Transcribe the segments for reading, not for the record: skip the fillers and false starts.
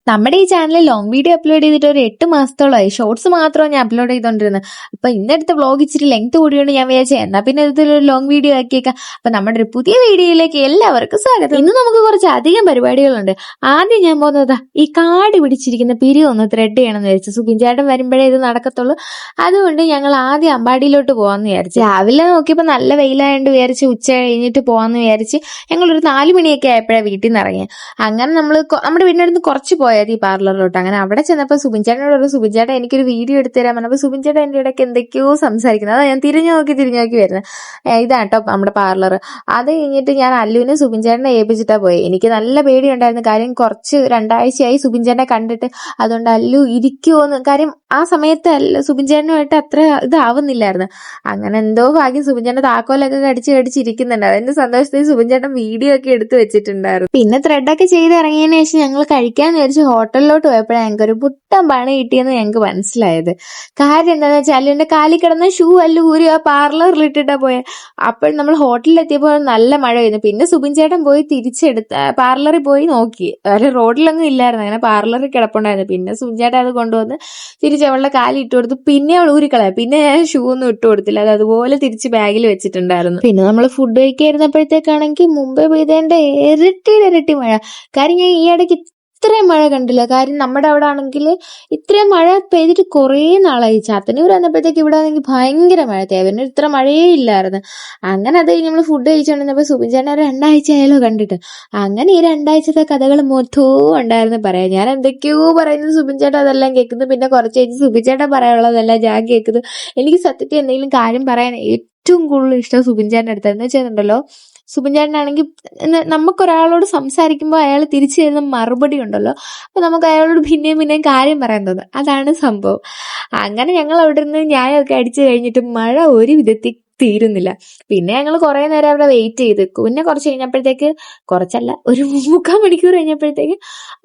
നമ്മുടെ ഈ ചാനലിൽ ലോങ് വീഡിയോ അപ്ലോഡ് ചെയ്തിട്ട് ഒരു 8 മാസത്തോളമായി. ഷോർട്സ് മാത്രമാണ് ഞാൻ അപ്ലോഡ് ചെയ്തോണ്ടിരുന്നത്. അപ്പൊ ഇന്നെടുത്ത വ്ളോഗ് ഇച്ചിരി ലെങ്ത് കൂടിയോണ്ട് ഞാൻ വിചാരിച്ചു എന്നാ പിന്നെ ഇതൊരു ലോങ് വീഡിയോ ആക്കിയേക്കാം. അപ്പൊ നമ്മുടെ ഒരു പുതിയ വീഡിയോയിലേക്ക് എല്ലാവർക്കും സ്വാഗതം. ഇന്ന് നമുക്ക് കുറച്ച് അധികം പരിപാടികളുണ്ട്. ആദ്യം ഞാൻ പോകുന്നത് ഈ കാട് പിടിച്ചിരിക്കുന്ന പിരി ഒന്ന് ത്രെഡ് ചെയ്യണമെന്ന് വിചാരിച്ചു. സുബിൻ ചേട്ടൻ വരുമ്പോഴേ ഇത് നടക്കത്തുള്ളൂ. അതുകൊണ്ട് ഞങ്ങൾ ആദ്യം അമ്പാടിയിലോട്ട് പോകാമെന്ന് വിചാരിച്ചു. രാവിലെ നോക്കിയപ്പോൾ നല്ല വെയിലായോണ്ട് വിചാരിച്ച് ഉച്ച കഴിഞ്ഞിട്ട് പോകാമെന്ന് വിചാരിച്ച് ഞങ്ങളൊരു 4 മണിയൊക്കെ ആയപ്പോഴാണ് വീട്ടിൽ നിന്ന് ഇറങ്ങിയത്. അങ്ങനെ നമ്മുടെ വീടിനടുത്ത് കുറച്ച് പോയത് ഈ പാർലറിലോട്ട്. അങ്ങനെ അവിടെ ചെന്നപ്പോൾ സുബിൻ ചേട്ടനോട് സുബിൻ ചേട്ടൻ എനിക്കൊരു വീഡിയോ എടുത്തു തരാൻ പറഞ്ഞപ്പോൾ സുബിൻ ചേട്ടൻ എൻ്റെ ഇടയ്ക്ക് എന്തൊക്കെയോ സംസാരിക്കുന്നത്. അതാ ഞാൻ തിരിഞ്ഞു നോക്കി വരുന്നത്. ഇതാട്ടോ നമ്മുടെ പാർലർ. അത് കഴിഞ്ഞിട്ട് ഞാൻ അല്ലുവിനെ സുബിൻ ചേട്ടനെ ഏൽപ്പിച്ചിട്ടാണ് പോയത്. എനിക്ക് നല്ല പേടിയുണ്ടായിരുന്നു. കാര്യം കുറച്ച് 2 ആഴ്ചയായി സുബിൻ ചേട്ടനെ കണ്ടിട്ട്. അതുകൊണ്ട് അല്ലു ഇരിക്കുമോന്ന്, കാര്യം ആ സമയത്ത് സുബിൻ ചേട്ടനുമായിട്ട് അത്ര ഇതാവുന്നില്ലായിരുന്നു. അങ്ങനെ എന്തോ ഭാഗ്യം സുബിൻ ചേട്ടൻ താക്കോലൊക്കെ കടിച്ചിരിക്കുന്നുണ്ട്. അതിന്റെ സന്തോഷത്തിൽ സുബിൻ ചേട്ടൻ വീഡിയോ ഒക്കെ എടുത്തു വെച്ചിട്ടുണ്ടായിരുന്നു. പിന്നെ ത്രെഡൊക്കെ ചെയ്ത് ഇറങ്ങിയതിന് ശേഷം ഞങ്ങൾ കഴിക്കാന്ന് വിചാരിച്ച് ഹോട്ടലിലോട്ട് പോയപ്പോഴാണ് ഞങ്ങൾക്ക് ഒരു പുട്ടൻ പണി കിട്ടിയെന്ന് ഞങ്ങൾക്ക് മനസ്സിലായത്. കാര്യം എന്താണെന്ന് വെച്ചാൽ അല്ലുവിന്റെ കാലിൽ കിടന്ന ഷൂ അല്ലു ഊരി ആ പാർലറിൽ ഇട്ടിട്ടാ പോയത്. അപ്പോൾ നമ്മൾ ഹോട്ടലിൽ എത്തിയപ്പോൾ നല്ല മഴ പെയ്യുന്നു. പിന്നെ സുബിൻ ചേട്ടൻ പോയി പാർലറിൽ പോയി നോക്കി. റോഡിലൊന്നും ഇല്ലായിരുന്നു, അങ്ങനെ പാർലറിൽ കിടപ്പുണ്ടായിരുന്നു. പിന്നെ സുബിൻ ചേട്ടൻ അത് കൊണ്ടുവന്ന് തിരിച്ച് അവളുടെ കാലിൽ ഇട്ട് കൊടുത്തു. പിന്നെ അവൾ ഊരിക്കളയാം. പിന്നെ ഞാൻ ഷൂ ഒന്നും ഇട്ട് കൊടുത്തില്ല, അത് അതുപോലെ തിരിച്ച് ബാഗിൽ വെച്ചിട്ടുണ്ടായിരുന്നു. പിന്നെ നമ്മൾ ഫുഡ് കഴിക്കായിരുന്നപ്പോഴത്തേക്കാണെങ്കിൽ മുമ്പേ പെയ്തതിന്റെ ഇരട്ടി മഴ. കാര്യം ഞാൻ ഈ ഇടയ്ക്ക് ഇത്രയും മഴ കണ്ടില്ല. കാര്യം നമ്മുടെ അവിടെ ആണെങ്കിൽ ഇത്രയും മഴ പെയ്തിട്ട് കുറേ നാളായി. ചാത്തന്നൂർ വന്നപ്പോഴത്തേക്ക് ഇവിടെ ആണെങ്കിൽ ഭയങ്കര മഴ. തേവന്നൂർ ഇത്ര മഴയേ ഇല്ലായിരുന്നു. അങ്ങനെ അത് കഴിഞ്ഞ് നമ്മൾ ഫുഡ് കഴിച്ചുകൊണ്ടിരുന്നപ്പോൾ സുബിൻ ചേട്ടൻ 2 ആഴ്ച ആയാലോ കണ്ടിട്ട്. അങ്ങനെ ഈ 2 ആഴ്ചത്തെ കഥകൾ മൊത്തവും ഉണ്ടായിരുന്നു പറയാം. ഞാൻ എന്തൊക്കെയോ പറയുന്നത് സുബിൻ ചേട്ടൻ അതെല്ലാം കേൾക്കുന്നു. പിന്നെ കുറച്ച് കഴിഞ്ഞ് സുബിൻ ചേട്ടൻ പറയാനുള്ളതെല്ലാം ഞാൻ കേൾക്കുന്നു. എനിക്ക് സത്യത്തിൽ എന്തെങ്കിലും കാര്യം പറയാൻ ഏറ്റവും കൂടുതൽ ഇഷ്ടം സുബിൻ ചേട്ടൻ്റെ അടുത്തായിരുന്നു. വെച്ചിട്ടുണ്ടല്ലോ, സുബിൻ ചേട്ടനാണെങ്കിൽ നമുക്കൊരാളോട് സംസാരിക്കുമ്പോൾ അയാൾ തിരിച്ചു തരുന്ന മറുപടി ഉണ്ടല്ലോ, അപ്പൊ നമുക്ക് അയാളോട് പിന്നെയും കാര്യം പറയാൻ തോന്നും. അതാണ് സംഭവം. അങ്ങനെ ഞങ്ങൾ അവിടെ നിന്ന് ന്യായമൊക്കെ അടിച്ചു കഴിഞ്ഞിട്ട് മഴ ഒരു വിധത്തിൽ തീരുന്നില്ല. പിന്നെ ഞങ്ങൾ കുറെ നേരം അവിടെ വെയിറ്റ് ചെയ്ത്. പിന്നെ കുറച്ച് കഴിഞ്ഞപ്പോഴത്തേക്ക്, കുറച്ചല്ല ഒരു 3/4 മണിക്കൂർ കഴിഞ്ഞപ്പോഴത്തേക്ക്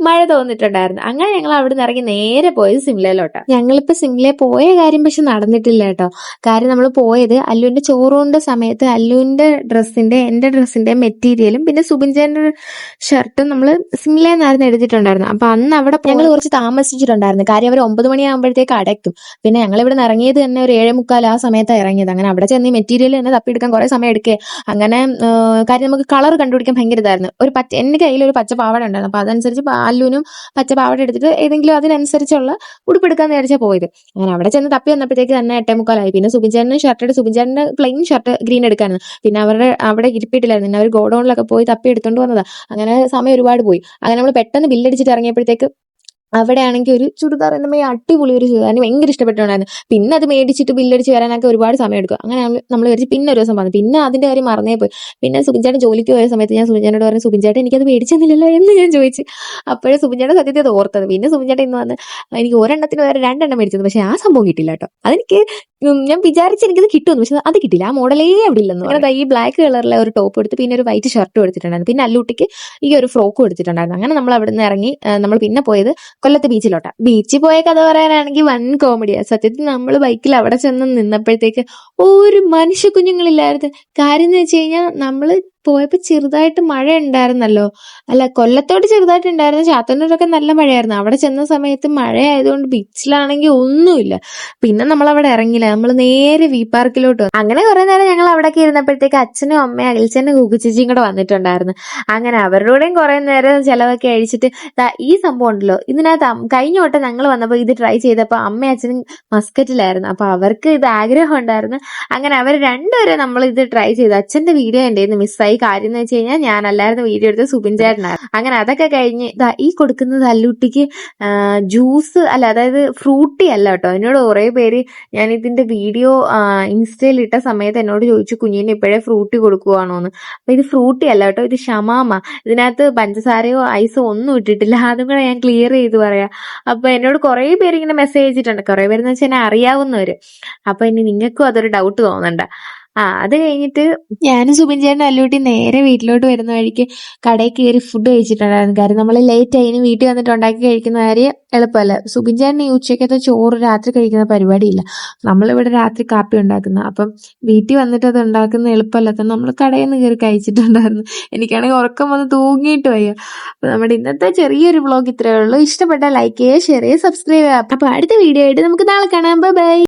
മഴ തോന്നിട്ടുണ്ടായിരുന്നു. അങ്ങനെ ഞങ്ങൾ അവിടെ നിന്ന് ഇറങ്ങി നേരെ പോയത് സിംലയിലോട്ടാണ്. ഞങ്ങളിപ്പോൾ സിംലയിൽ പോയ കാര്യം പക്ഷെ നടന്നിട്ടില്ല കേട്ടോ. കാര്യം നമ്മൾ പോയത് അല്ലുവിന്റെ ചോറൂണിന്റെ സമയത്ത് അല്ലുവിന്റെ ഡ്രസ്സിന്റെ എന്റെ ഡ്രസ്സിന്റെ മെറ്റീരിയലും പിന്നെ സുബിൻ ചേട്ടന്റെ ഷർട്ടും നമ്മൾ സിംലയെന്നായിരുന്നു എടുത്തിട്ടുണ്ടായിരുന്നു. അപ്പൊ അന്ന് അവിടെ ഞങ്ങൾ കുറച്ച് താമസിച്ചിട്ടുണ്ടായിരുന്നു. കാര്യം അവർ 9 മണിയാകുമ്പോഴത്തേക്ക് അടയ്ക്കും. പിന്നെ ഞങ്ങൾ ഇവിടെ നിന്ന് ഇറങ്ങിയത് തന്നെ ഒരു 7:45 ആ സമയത്താണ് ഇറങ്ങിയത്. അങ്ങനെ അവിടെ ചെന്ന് മെറ്റീരിയൽ തന്നെ തപ്പിയെടുക്കാൻ കുറെ സമയം എടുക്കുക. അങ്ങനെ കാര്യം നമുക്ക് കളർ കണ്ടുപിടിക്കാൻ ഭയങ്കര ഇതായിരുന്നു. എൻ്റെ കയ്യിൽ ഒരു പച്ച പാവാട ഉണ്ടായിരുന്നു. അപ്പൊ അതനുസരിച്ച് അല്ലുവിനും പച്ച പാവാട എടുത്തിട്ട് ഏതെങ്കിലും അതിനനുസരിച്ചുള്ള ഉടുപ്പെടുക്കാന്ന് വിചാരിച്ചാൽ പോയത്. അങ്ങനെ അവിടെ ചെന്ന് തപ്പി വന്നപ്പോഴത്തേക്ക് തന്നെ 8:45. പിന്നെ സുബിൻ ചേട്ടന്റെ പ്ലെയിൻ ഷർട്ട് ഗ്രീൻ എടുക്കാനാണ്. പിന്നെ അവിടെ ഇരിപ്പിട്ടില്ലായിരുന്നു. പിന്നെ അവർ ഗോഡൌണിലൊക്കെ പോയി തപ്പി എടുത്തോണ്ട് വന്നതാ. അങ്ങനെ സമയം ഒരുപാട് പോയി. അങ്ങനെ നമ്മൾ പെട്ടെന്ന് ബില്ലടിച്ചിട്ട് ഇറങ്ങിയപ്പോഴത്തേക്ക് അവിടെ ആണെങ്കിൽ ഒരു ചുരിദാർ എൻ്റെ അടിപൊളി ഒരു ചുരിദാർ എനിക്ക് ഭയങ്കര ഇഷ്ടപ്പെട്ടുണ്ടായിരുന്നു. പിന്നെ അത് മേടിച്ചിട്ട് ബില്ലടിച്ച് വരാനൊക്കെ ഒരുപാട് സമയം എടുക്കും. അങ്ങനെ നമ്മൾ വിചാരിച്ച് പിന്നെ ഒരു ദിവസം വന്നു. പിന്നെ അതിന്റെ കാര്യം മറന്നേ പോയി. പിന്നെ സുബിൻ ചേട്ടൻ ജോലിക്ക് പോയ സമയത്ത് ഞാൻ സുബിൻ ചേട്ടനോട് പറഞ്ഞു, സുബിൻ ചേട്ടൻ എനിക്കത് മേടിച്ചെന്നില്ലല്ലോ എന്ന് ഞാൻ ചോദിച്ചു. അപ്പോഴേ സുബിൻ ചേട്ടൻ സത്യത്തിൽ അത് ഓർത്തത്. പിന്നെ സുബിൻ ചേട്ടൻ ഇന്ന് വന്ന് എനിക്ക് ഒരെണ്ണത്തിന് വേറെ 2 എണ്ണം മേടിച്ചത്. പക്ഷെ ആ സംഭവം കിട്ടില്ല കേട്ടോ. അതെനിക്ക് ഞാൻ വിചാരിച്ച് എനിക്കത് കിട്ടുമെന്ന്, പക്ഷെ അത് കിട്ടില്ല. ആ മോഡലേ അവിടെ ഇല്ലെന്ന്. അങ്ങനെ ഈ ബ്ലാക്ക് കളറിലെ ഒരു ടോപ്പ് എടുത്ത് പിന്നെ ഒരു വൈറ്റ് ഷർട്ടും എടുത്തിട്ടുണ്ടായിരുന്നു. പിന്നെ അല്ലൂട്ടിക്ക് ഈ ഒരു ഫ്രോക്കും എടുത്തിട്ടുണ്ടായിരുന്നു. അങ്ങനെ നമ്മൾ അവിടെ നിന്ന് ഇറങ്ങി നമ്മൾ പിന്നെ പോയത് കൊല്ലത്ത് ബീച്ചിലോട്ടാണ്. ബീച്ചിൽ പോയ കഥ പറയാനാണെങ്കിൽ വൻ കോമഡിയാണ്. സത്യത്തിൽ നമ്മൾ ബൈക്കിൽ അവിടെ ചെന്ന് നിന്നപ്പോഴത്തേക്ക് ഒരു മനുഷ്യ കുഞ്ഞുങ്ങളില്ലായിരുന്നു. കാര്യം എന്ന് വെച്ച് കഴിഞ്ഞാൽ നമ്മൾ പോയപ്പോൾ ചെറുതായിട്ട് മഴ ഉണ്ടായിരുന്നല്ലോ. അല്ല, കൊല്ലത്തോട് ചെറുതായിട്ട് ഉണ്ടായിരുന്നു. ചാത്തന്നൂരൊക്കെ നല്ല മഴയായിരുന്നു. അവിടെ ചെന്ന സമയത്ത് മഴയായതുകൊണ്ട് ബീച്ചിലാണെങ്കിൽ ഒന്നുമില്ല. പിന്നെ നമ്മൾ അവിടെ ഇറങ്ങില്ല. നമ്മൾ നേരെ വി പാർക്കിലോട്ട് വന്നു. അങ്ങനെ കുറെ നേരം ഞങ്ങൾ അവിടേക്ക് ഇരുന്നപ്പോഴത്തേക്ക് അച്ഛനും അമ്മയും അകൽച്ചനും കുക്കുച്ചേച്ചിയും കൂടെ വന്നിട്ടുണ്ടായിരുന്നു. അങ്ങനെ അവരുടെയും കുറെ നേരം ചിലവൊക്കെ അഴിച്ചിട്ട് ഈ സംഭവം ഉണ്ടല്ലോ, ഇതിനകത്ത് കഴിഞ്ഞ വട്ടം ഞങ്ങൾ വന്നപ്പോൾ ഇത് ട്രൈ ചെയ്തപ്പോൾ അമ്മയും അച്ഛനും മസ്കറ്റിലായിരുന്നു. അപ്പൊ അവർക്ക് ഇത് ആഗ്രഹം ഉണ്ടായിരുന്നു. അങ്ങനെ അവർ രണ്ടുപേരും നമ്മൾ ഇത് ട്രൈ ചെയ്തു. അച്ഛന്റെ വീഡിയോ എൻ്റെ കയ്യിൽ നിന്ന് മിസ്സായി. കാര്യം എന്ന് വെച്ച് കഴിഞ്ഞാൽ ഞാനല്ലായിരുന്നു വീഡിയോ എടുത്ത്, സുബിൻ ചേട്ടനായിരുന്നു. അങ്ങനെ അതൊക്കെ കഴിഞ്ഞ് ഈ കൊടുക്കുന്നത് അല്ലൂട്ടിക്ക് ജ്യൂസ് അല്ല, അതായത് ഫ്രൂട്ടി അല്ല കേട്ടോ. എന്നോട് കുറെ പേര് ഞാൻ ഇതിന്റെ വീഡിയോ ഇൻസ്റ്റയിൽ ഇട്ട സമയത്ത് എന്നോട് ചോദിച്ചു, കുഞ്ഞിന് ഇപ്പോഴേ ഫ്രൂട്ടി കൊടുക്കുവാണോന്ന്. അപ്പൊ ഇത് ഫ്രൂട്ടി അല്ല കേട്ടോ, ഇത് ഷമാമ. ഇതിനകത്ത് പഞ്ചസാരയോ ഐസോ ഒന്നും ഇട്ടിട്ടില്ല. അതും കൂടെ ഞാൻ ക്ലിയർ ചെയ്ത് പറയാം. അപ്പൊ എന്നോട് കുറെ പേര് ഇങ്ങനെ മെസ്സേജ് അയച്ചിട്ടുണ്ട്. കുറെ പേരെന്ന് വെച്ചാൽ എന്നെ അറിയാവുന്നവര്. അപ്പൊ ഇനി നിങ്ങൾക്കും അതൊരു ഡൗട്ട് തോന്നണ്ട. അത് കഴിഞ്ഞിട്ട് ഞാനും സുബിൻ ചേട്ടനും അല്ലൂട്ടി നേരെ വീട്ടിലോട്ട് വരുന്ന വഴിക്ക് കടയിൽ കയറി ഫുഡ് കഴിച്ചിട്ടുണ്ടായിരുന്നു. കാര്യം നമ്മൾ ലേറ്റ് ആയി, ഇനി വീട്ടിൽ വന്നിട്ട് ഉണ്ടാക്കി കഴിക്കുന്ന കാര്യം എളുപ്പമല്ല. സുബിൻ ചേട്ടൻ ഈ ഉച്ചക്കത്തെ ചോറ് രാത്രി കഴിക്കുന്ന പരിപാടിയില്ല. നമ്മളിവിടെ രാത്രി കാപ്പി ഉണ്ടാക്കുന്ന, അപ്പം വീട്ടിൽ വന്നിട്ട് അത് ഉണ്ടാക്കുന്ന എളുപ്പമല്ലാത്ത നമ്മൾ കടയിൽ നിന്ന് കയറി കഴിച്ചിട്ടുണ്ടായിരുന്നു. എനിക്കാണെങ്കിൽ ഉറക്കം വന്ന് തൂങ്ങിയിട്ട് വയ്യ. അപ്പൊ നമ്മുടെ ഇന്നത്തെ ചെറിയൊരു വ്ളോഗ് ഇത്രയേ ഉള്ളൂ. ഇഷ്ടപ്പെട്ടാൽ ലൈക്ക് ചെയ്യുക, ഷെയർ ചെയ്യുക, സബ്സ്ക്രൈബ് ചെയ്യുക. അപ്പൊ അടുത്ത വീഡിയോ ആയിട്ട് നമുക്ക് നാളെ കാണാം. Bye bye.